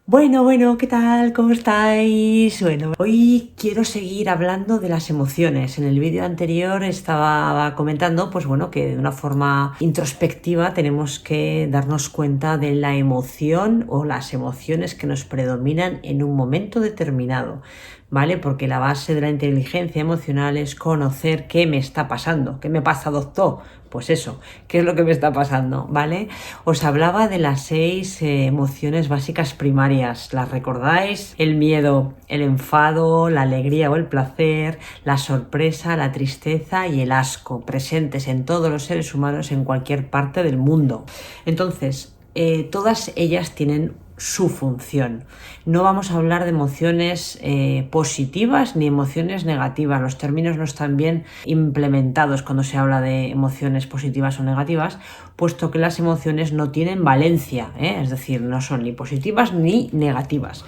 Bueno, ¿qué tal? ¿Cómo estáis? Bueno, hoy quiero seguir hablando de las emociones. En el vídeo anterior estaba comentando, pues bueno, que de una forma introspectiva tenemos que darnos cuenta de la emoción o las emociones que nos predominan en un momento determinado, ¿vale? Porque la base de la inteligencia emocional es conocer qué me está pasando. ¿Qué me pasa, doctor? Pues eso, ¿qué es lo que me está pasando? ¿Vale? Os hablaba de las 6 emociones básicas primarias. ¿Las recordáis? El miedo, el enfado, la alegría o el placer, la sorpresa, la tristeza y el asco, presentes en todos los seres humanos en cualquier parte del mundo. Entonces, todas ellas tienen su función. No vamos a hablar de emociones positivas ni emociones negativas. Los términos no están bien implementados cuando se habla de emociones positivas o negativas, puesto que las emociones no tienen valencia, es decir, no son ni positivas ni negativas.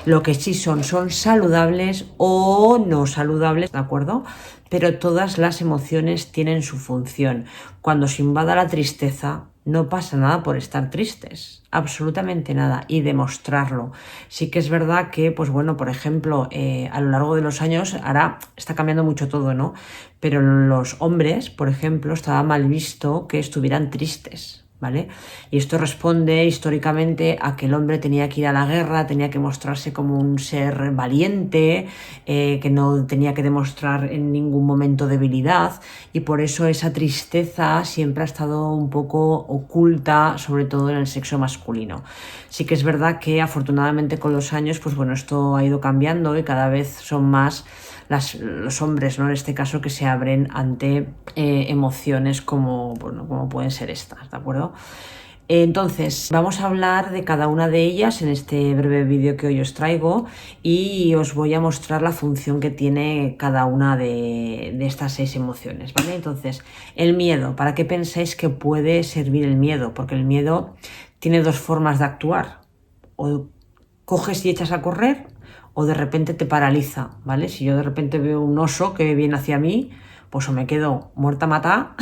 Lo que sí son saludables o no saludables, ¿de acuerdo? Pero todas las emociones tienen su función. Cuando se invada la tristeza, no pasa nada por estar tristes, absolutamente nada, y demostrarlo. Sí que es verdad que, pues bueno, por ejemplo, a lo largo de los años, ahora está cambiando mucho todo, ¿no? Pero los hombres, por ejemplo, estaba mal visto que estuvieran tristes, ¿vale? Y esto responde históricamente a que el hombre tenía que ir a la guerra, tenía que mostrarse como un ser valiente, que no tenía que demostrar en ningún momento debilidad, y por eso esa tristeza siempre ha estado un poco oculta, sobre todo en el sexo masculino. Sí que es verdad que afortunadamente con los años, pues bueno, esto ha ido cambiando y cada vez son más los hombres, ¿no? En este caso, que se abren ante emociones como, bueno, como pueden ser estas, ¿de acuerdo? Entonces, vamos a hablar de cada una de ellas en este breve vídeo que hoy os traigo y os voy a mostrar la función que tiene cada una de estas 6 emociones, ¿vale? Entonces, el miedo, ¿para qué pensáis que puede servir el miedo? Porque el miedo tiene dos formas de actuar. O coges y echas a correr, o de repente te paraliza, ¿vale? Si yo de repente veo un oso que viene hacia mí, pues o me quedo muerta mata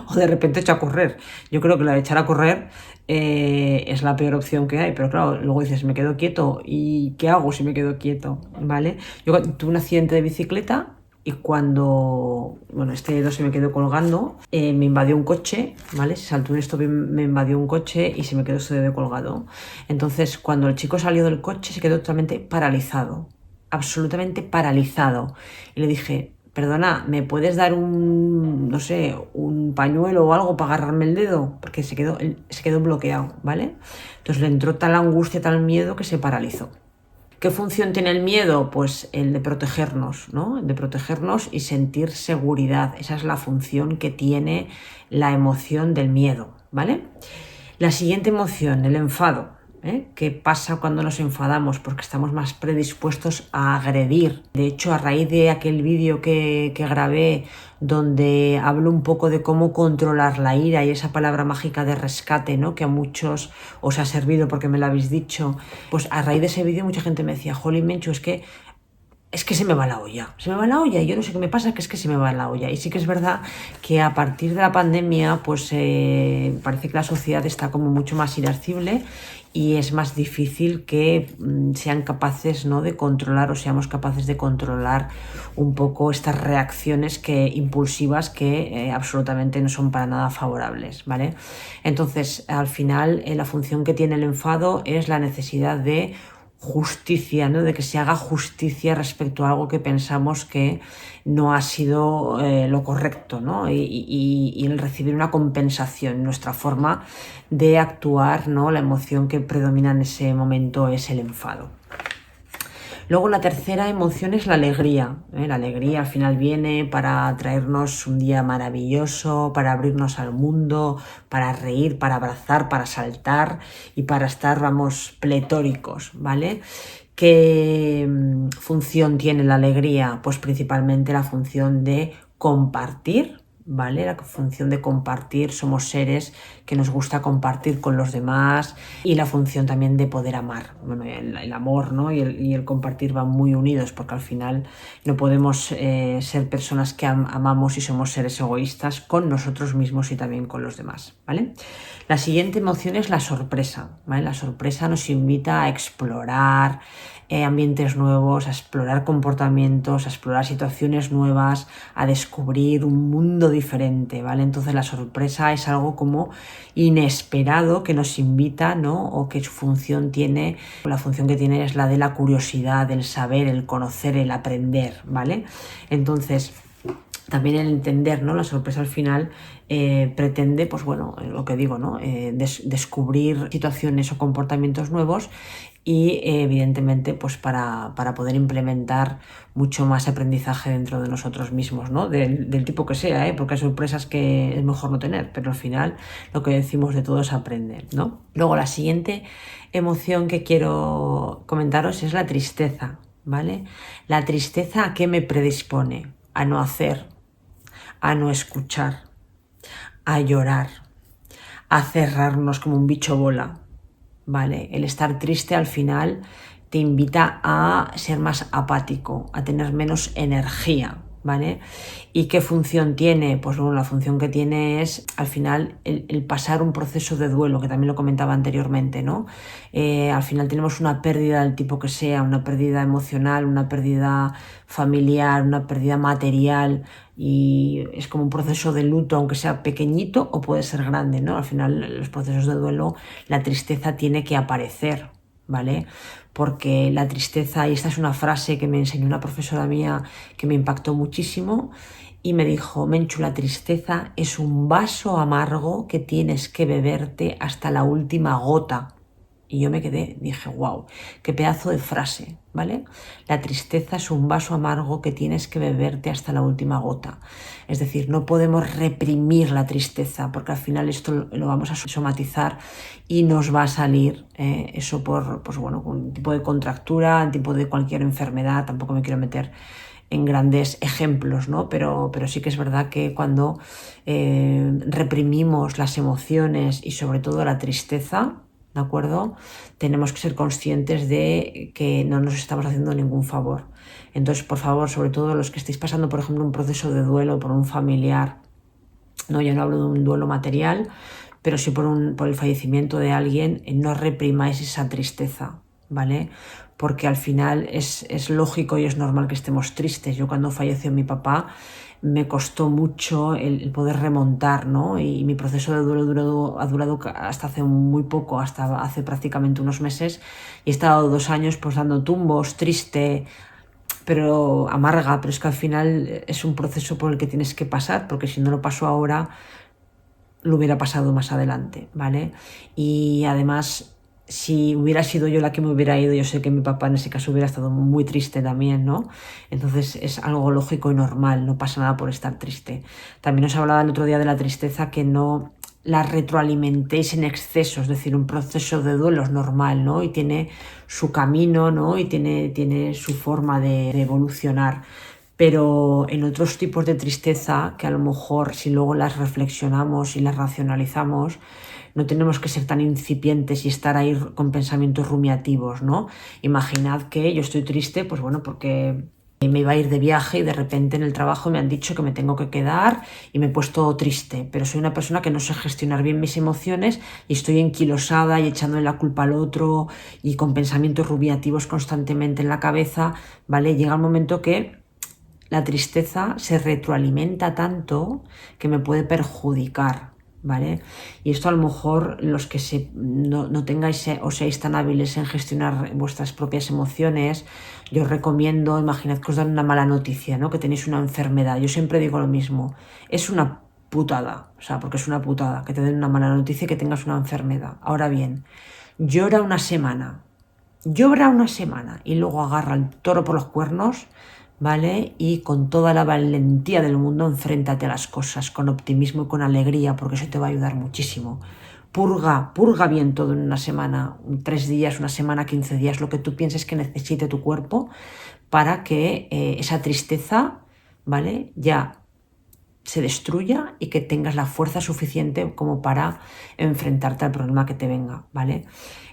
o de repente echo a correr. Yo creo que la de echar a correr es la peor opción que hay, pero claro, luego dices, me quedo quieto, ¿y qué hago si me quedo quieto? ¿Vale? Yo tuve un accidente de bicicleta y cuando, bueno, este dedo se me quedó colgando, me invadió un coche, ¿vale? Se saltó un stop y me invadió un coche y se me quedó este dedo colgado. Entonces, cuando el chico salió del coche, se quedó totalmente paralizado, absolutamente paralizado. Y le dije, perdona, ¿me puedes dar un, no sé, un pañuelo o algo para agarrarme el dedo? Porque se quedó bloqueado, ¿vale? Entonces le entró tal angustia, tal miedo que se paralizó. ¿Qué función tiene el miedo? Pues el de protegernos, ¿no? El de protegernos y sentir seguridad. Esa es la función que tiene la emoción del miedo, ¿vale? La siguiente emoción, el enfado. ¿Qué pasa cuando nos enfadamos? Porque estamos más predispuestos a agredir. De hecho, a raíz de aquel vídeo que grabé donde hablo un poco de cómo controlar la ira y esa palabra mágica de rescate, ¿no? Que a muchos os ha servido porque me lo habéis dicho, pues a raíz de ese vídeo mucha gente me decía, jolín, Menchu, es que se me va la olla, se me va la olla y yo no sé qué me pasa, que es que se me va la olla. Y sí que es verdad que a partir de la pandemia, pues parece que la sociedad está como mucho más irascible y es más difícil que sean capaces, ¿no?, de controlar o seamos capaces de controlar un poco estas reacciones impulsivas que absolutamente no son para nada favorables, ¿vale? Entonces, al final, la función que tiene el enfado es la necesidad de justicia, ¿no? De que se haga justicia respecto a algo que pensamos que no ha sido lo correcto, ¿no? Y el recibir una compensación. Nuestra forma de actuar, ¿no? La emoción que predomina en ese momento es el enfado. Luego la tercera emoción es la alegría. La alegría al final viene para traernos un día maravilloso, para abrirnos al mundo, para reír, para abrazar, para saltar y para estar, vamos, pletóricos, ¿vale? ¿Qué función tiene la alegría? Pues principalmente la función de compartir, ¿vale? La función de compartir, somos seres que nos gusta compartir con los demás, y la función también de poder amar. Bueno, el amor, ¿no? y el compartir van muy unidos, porque al final no podemos ser personas que amamos y somos seres egoístas con nosotros mismos y también con los demás, ¿vale? La siguiente emoción es la sorpresa, ¿vale? La sorpresa nos invita a explorar ambientes nuevos, a explorar comportamientos, a explorar situaciones nuevas, a descubrir un mundo diferente, ¿vale? Entonces la sorpresa es algo como inesperado que nos invita, ¿no? O que su función tiene, la función que tiene es la de la curiosidad, el saber, el conocer, el aprender, ¿vale? Entonces, también el entender, ¿no? La sorpresa al final pretende, pues bueno, lo que digo, ¿no? Descubrir situaciones o comportamientos nuevos y evidentemente pues para poder implementar mucho más aprendizaje dentro de nosotros mismos, ¿no? Del tipo que sea, porque hay sorpresas que es mejor no tener, pero al final lo que decimos de todo es aprender, ¿no? Luego la siguiente emoción que quiero comentaros es la tristeza, ¿vale? La tristeza, ¿a qué me predispone? A no hacer, a no escuchar, a llorar, a cerrarnos como un bicho bola, ¿vale? El estar triste al final te invita a ser más apático, a tener menos energía, ¿vale? ¿Y qué función tiene? Pues bueno, la función que tiene es al final el pasar un proceso de duelo, que también lo comentaba anteriormente, ¿no? Al final tenemos una pérdida del tipo que sea, una pérdida emocional, una pérdida familiar, una pérdida material, y es como un proceso de luto, aunque sea pequeñito o puede ser grande, ¿no? Al final los procesos de duelo, la tristeza tiene que aparecer, ¿vale? Porque la tristeza, y esta es una frase que me enseñó una profesora mía que me impactó muchísimo, y me dijo: Menchu, la tristeza es un vaso amargo que tienes que beberte hasta la última gota. Y yo me quedé, dije, wow, qué pedazo de frase, ¿vale? La tristeza es un vaso amargo que tienes que beberte hasta la última gota. Es decir, no podemos reprimir la tristeza, porque al final esto lo vamos a somatizar y nos va a salir eso por, pues bueno, un tipo de contractura, un tipo de cualquier enfermedad. Tampoco me quiero meter en grandes ejemplos, ¿no? Pero sí que es verdad que cuando reprimimos las emociones y sobre todo la tristeza, ¿de acuerdo? Tenemos que ser conscientes de que no nos estamos haciendo ningún favor. Entonces, por favor, sobre todo los que estéis pasando, por ejemplo, un proceso de duelo por un familiar, no, yo no hablo de un duelo material, pero sí por el fallecimiento de alguien, no reprimáis esa tristeza, ¿vale? Porque al final es lógico y es normal que estemos tristes. Yo cuando falleció mi papá me costó mucho el poder remontar, ¿no? Y mi proceso de duelo ha durado hasta hace muy poco, hasta hace prácticamente unos meses, y he estado 2 años pues dando tumbos, triste, pero amarga, pero es que al final es un proceso por el que tienes que pasar, porque si no lo paso ahora, lo hubiera pasado más adelante, ¿vale? Y además, si hubiera sido yo la que me hubiera ido, yo sé que mi papá en ese caso hubiera estado muy triste también, ¿no? Entonces es algo lógico y normal, no pasa nada por estar triste. También os hablaba el otro día de la tristeza, que no la retroalimentéis en exceso, es decir, un proceso de duelo es normal, ¿no? Y tiene su camino, ¿no? Y tiene su forma de evolucionar. Pero en otros tipos de tristeza, que a lo mejor si luego las reflexionamos y las racionalizamos, no tenemos que ser tan incipientes y estar ahí con pensamientos rumiativos, ¿no? Imaginad que yo estoy triste, pues bueno, porque me iba a ir de viaje y de repente en el trabajo me han dicho que me tengo que quedar y me he puesto triste, pero soy una persona que no sé gestionar bien mis emociones y estoy enquilosada y echándole la culpa al otro y con pensamientos rumiativos constantemente en la cabeza, ¿vale? Llega un momento que la tristeza se retroalimenta tanto que me puede perjudicar, ¿vale? Y esto a lo mejor los que no tengáis o seáis tan hábiles en gestionar vuestras propias emociones, yo os recomiendo, imaginad que os dan una mala noticia, ¿no? Que tenéis una enfermedad. Yo siempre digo lo mismo, es una putada, o sea, porque es una putada que te den una mala noticia y que tengas una enfermedad. Ahora bien, llora una semana, y luego agarra el toro por los cuernos, ¿vale? Y con toda la valentía del mundo enfréntate a las cosas, con optimismo y con alegría, porque eso te va a ayudar muchísimo. Purga bien todo en una semana, 3 días, una semana, 15 días, lo que tú pienses que necesite tu cuerpo para que esa tristeza, ¿vale? Ya se destruya y que tengas la fuerza suficiente como para enfrentarte al problema que te venga, ¿vale?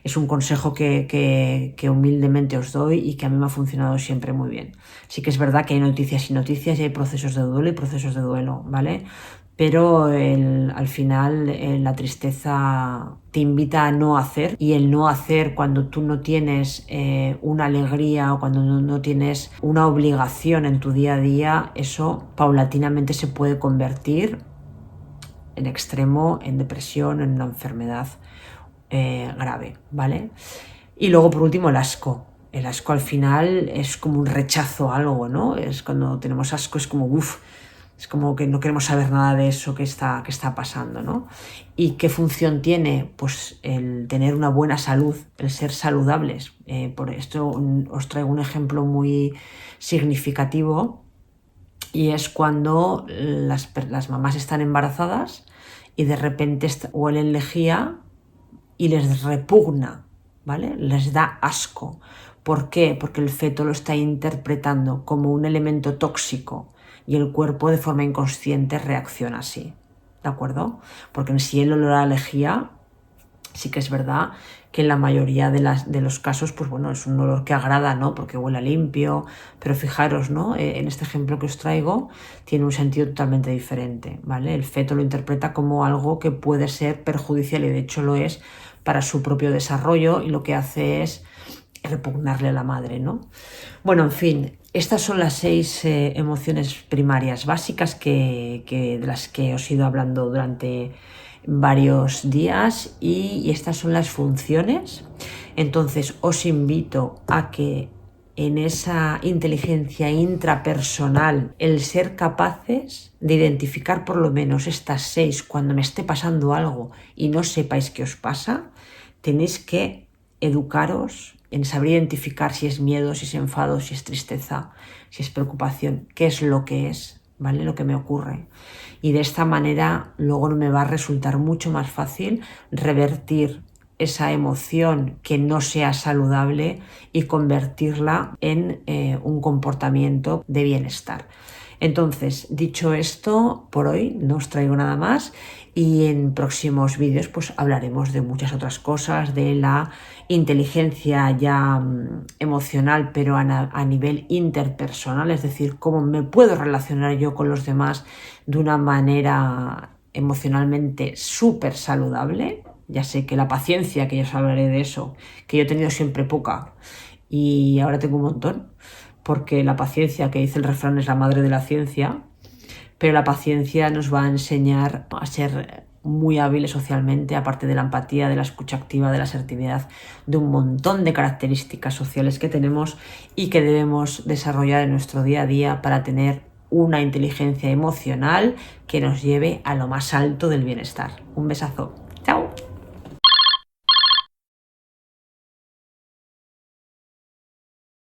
Es un consejo que humildemente os doy y que a mí me ha funcionado siempre muy bien. Sí que es verdad que hay noticias y noticias y hay procesos de duelo y procesos de duelo, ¿vale? Pero al final la tristeza te invita a no hacer, y el no hacer cuando tú no tienes una alegría o cuando no tienes una obligación en tu día a día, eso paulatinamente se puede convertir en extremo, en depresión, en una enfermedad grave, ¿vale? Y luego por último el asco. El asco al final es como un rechazo a algo, ¿no? Es cuando tenemos asco, es como uff. Es como que no queremos saber nada de eso que está pasando, ¿no? ¿Y qué función tiene? Pues el tener una buena salud, el ser saludables. Por esto os traigo un ejemplo muy significativo, y es cuando las mamás están embarazadas y de repente huelen lejía y les repugna, ¿vale? Les da asco. ¿Por qué? Porque el feto lo está interpretando como un elemento tóxico y el cuerpo de forma inconsciente reacciona así, ¿de acuerdo? Porque en sí el olor a lejía sí que es verdad que en la mayoría de los casos, pues bueno, es un olor que agrada, ¿no? Porque huele a limpio, pero fijaros, ¿no? En este ejemplo que os traigo tiene un sentido totalmente diferente, ¿vale? El feto lo interpreta como algo que puede ser perjudicial y de hecho lo es para su propio desarrollo, y lo que hace es repugnarle a la madre, ¿no? Bueno, en fin, estas son las 6 emociones primarias básicas de las que os he ido hablando durante varios días, y estas son las funciones. Entonces os invito a que en esa inteligencia intrapersonal, el ser capaces de identificar por lo menos estas 6 cuando me esté pasando algo y no sepáis qué os pasa, tenéis que educaros en saber identificar si es miedo, si es enfado, si es tristeza, si es preocupación, qué es lo que es, ¿vale? Lo que me ocurre. Y de esta manera luego me va a resultar mucho más fácil revertir esa emoción que no sea saludable y convertirla en un comportamiento de bienestar. Entonces, dicho esto, por hoy no os traigo nada más, y en próximos vídeos pues hablaremos de muchas otras cosas, de la inteligencia ya emocional, pero a nivel interpersonal, es decir, cómo me puedo relacionar yo con los demás de una manera emocionalmente súper saludable. Ya sé que la paciencia, que ya os hablaré de eso, que yo he tenido siempre poca y ahora tengo un montón, porque la paciencia, que dice el refrán, es la madre de la ciencia, pero la paciencia nos va a enseñar a ser muy hábiles socialmente, aparte de la empatía, de la escucha activa, de la asertividad, de un montón de características sociales que tenemos y que debemos desarrollar en nuestro día a día para tener una inteligencia emocional que nos lleve a lo más alto del bienestar. Un besazo.